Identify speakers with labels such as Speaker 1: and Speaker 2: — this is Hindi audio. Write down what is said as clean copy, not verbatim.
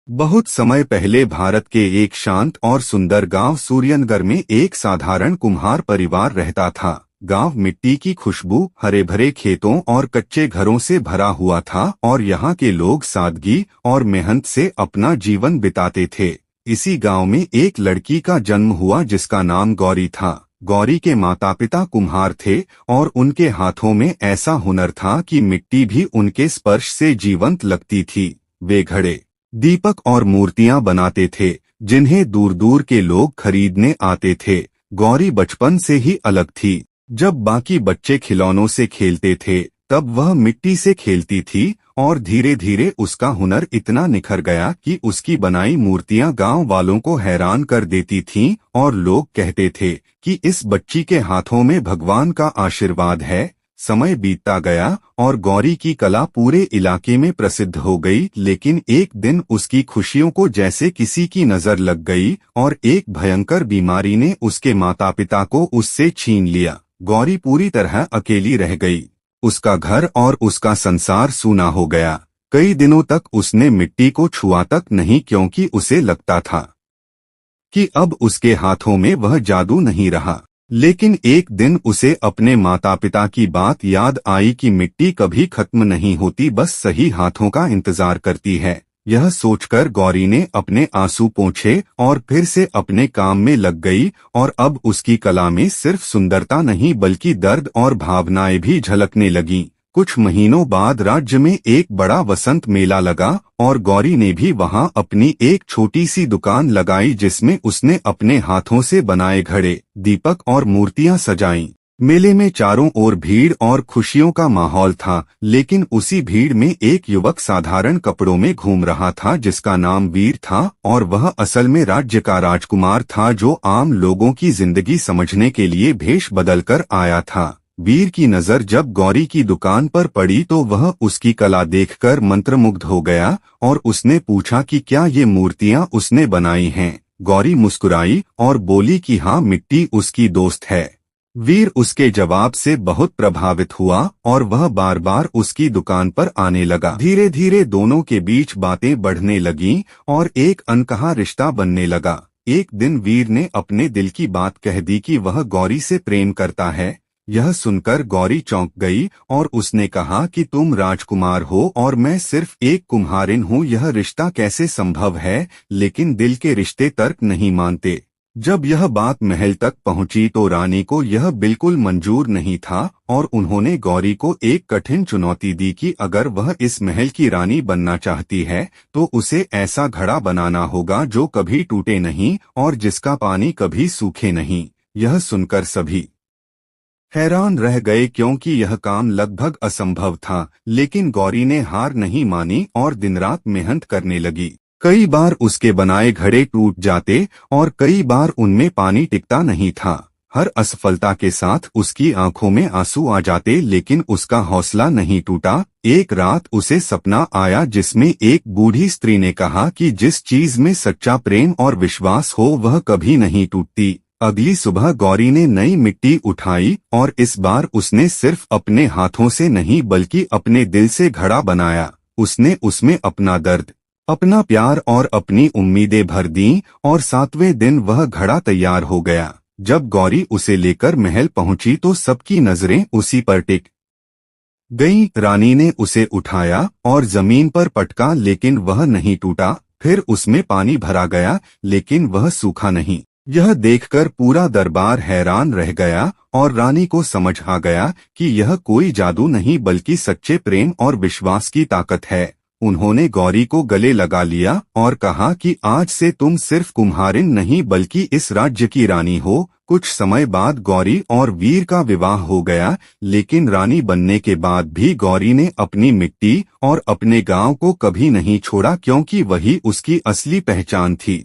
Speaker 1: बहुत समय पहले भारत के एक शांत और सुंदर गांव सूर्यनगर में एक साधारण कुम्हार परिवार रहता था। गांव मिट्टी की खुशबू, हरे भरे खेतों और कच्चे घरों से भरा हुआ था और यहाँ के लोग सादगी और मेहनत से अपना जीवन बिताते थे। इसी गांव में एक लड़की का जन्म हुआ जिसका नाम गौरी था। गौरी के माता पिता कुम्हार थे और उनके हाथों में ऐसा हुनर था कि मिट्टी भी उनके स्पर्श से जीवंत लगती थी। वे घड़े, दीपक और मूर्तियां बनाते थे जिन्हें दूर दूर के लोग खरीदने आते थे। गौरी बचपन से ही अलग थी। जब बाकी बच्चे खिलौनों से खेलते थे तब वह मिट्टी से खेलती थी और धीरे धीरे उसका हुनर इतना निखर गया कि उसकी बनाई मूर्तियां गांव वालों को हैरान कर देती थीं और लोग कहते थे कि इस बच्ची के हाथों में भगवान का आशीर्वाद है। समय बीतता गया और गौरी की कला पूरे इलाके में प्रसिद्ध हो गई, लेकिन एक दिन उसकी खुशियों को जैसे किसी की नजर लग गई और एक भयंकर बीमारी ने उसके माता पिता को उससे छीन लिया। गौरी पूरी तरह अकेली रह गई। उसका घर और उसका संसार सूना हो गया। कई दिनों तक उसने मिट्टी को छुआ तक नहीं, क्योंकि उसे लगता था कि अब उसके हाथों में वह जादू नहीं रहा। लेकिन एक दिन उसे अपने माता पिता की बात याद आई कि मिट्टी कभी खत्म नहीं होती, बस सही हाथों का इंतजार करती है। यह सोचकर गौरी ने अपने आंसू पोंछे और फिर से अपने काम में लग गई और अब उसकी कला में सिर्फ सुंदरता नहीं बल्कि दर्द और भावनाएं भी झलकने लगीं। कुछ महीनों बाद राज्य में एक बड़ा वसंत मेला लगा और गौरी ने भी वहां अपनी एक छोटी सी दुकान लगाई जिसमें उसने अपने हाथों से बनाए घड़े, दीपक और मूर्तियां सजाईं। मेले में चारों ओर भीड़ और खुशियों का माहौल था, लेकिन उसी भीड़ में एक युवक साधारण कपड़ों में घूम रहा था जिसका नाम वीर था और वह असल में राज्य का राजकुमार था जो आम लोगों की जिंदगी समझने के लिए भेष बदलकर आया था। वीर की नजर जब गौरी की दुकान पर पड़ी तो वह उसकी कला देखकर मंत्रमुग्ध हो गया और उसने पूछा कि क्या ये मूर्तियां उसने बनाई हैं। गौरी मुस्कुराई और बोली कि हाँ, मिट्टी उसकी दोस्त है। वीर उसके जवाब से बहुत प्रभावित हुआ और वह बार बार उसकी दुकान पर आने लगा। धीरे धीरे दोनों के बीच बातें बढ़ने लगीं और एक अनकहा रिश्ता बनने लगा। एक दिन वीर ने अपने दिल की बात कह दी कि वह गौरी से प्रेम करता है। यह सुनकर गौरी चौंक गई और उसने कहा कि तुम राजकुमार हो और मैं सिर्फ एक कुम्हारिन हूँ, यह रिश्ता कैसे संभव है। लेकिन दिल के रिश्ते तर्क नहीं मानते। जब यह बात महल तक पहुंची तो रानी को यह बिल्कुल मंजूर नहीं था और उन्होंने गौरी को एक कठिन चुनौती दी कि अगर वह इस महल की रानी बनना चाहती है तो उसे ऐसा घड़ा बनाना होगा जो कभी टूटे नहीं और जिसका पानी कभी सूखे नहीं। यह सुनकर सभी हैरान रह गए क्योंकि यह काम लगभग असंभव था, लेकिन गौरी ने हार नहीं मानी और दिन रात मेहनत करने लगी। कई बार उसके बनाए घड़े टूट जाते और कई बार उनमें पानी टिकता नहीं था। हर असफलता के साथ उसकी आंखों में आंसू आ जाते, लेकिन उसका हौसला नहीं टूटा। एक रात उसे सपना आया जिसमें एक बूढ़ी स्त्री ने कहा कि जिस चीज में सच्चा प्रेम और विश्वास हो वह कभी नहीं टूटती। अगली सुबह गौरी ने नई मिट्टी उठाई और इस बार उसने सिर्फ अपने हाथों से नहीं बल्कि अपने दिल से घड़ा बनाया। उसने उसमें अपना दर्द, अपना प्यार और अपनी उम्मीदें भर दीं और 7वें दिन वह घड़ा तैयार हो गया। जब गौरी उसे लेकर महल पहुंची तो सबकी नजरें उसी पर टिक गईं। रानी ने उसे उठाया और जमीन पर पटका, लेकिन वह नहीं टूटा। फिर उसमें पानी भरा गया, लेकिन वह सूखा नहीं। यह देखकर पूरा दरबार हैरान रह गया और रानी को समझ आ गया कि यह कोई जादू नहीं बल्कि सच्चे प्रेम और विश्वास की ताकत है। उन्होंने गौरी को गले लगा लिया और कहा कि आज से तुम सिर्फ कुम्हारिन नहीं बल्कि इस राज्य की रानी हो। कुछ समय बाद गौरी और वीर का विवाह हो गया, लेकिन रानी बनने के बाद भी गौरी ने अपनी मिट्टी और अपने गांव को कभी नहीं छोड़ा क्योंकि वही उसकी असली पहचान थी।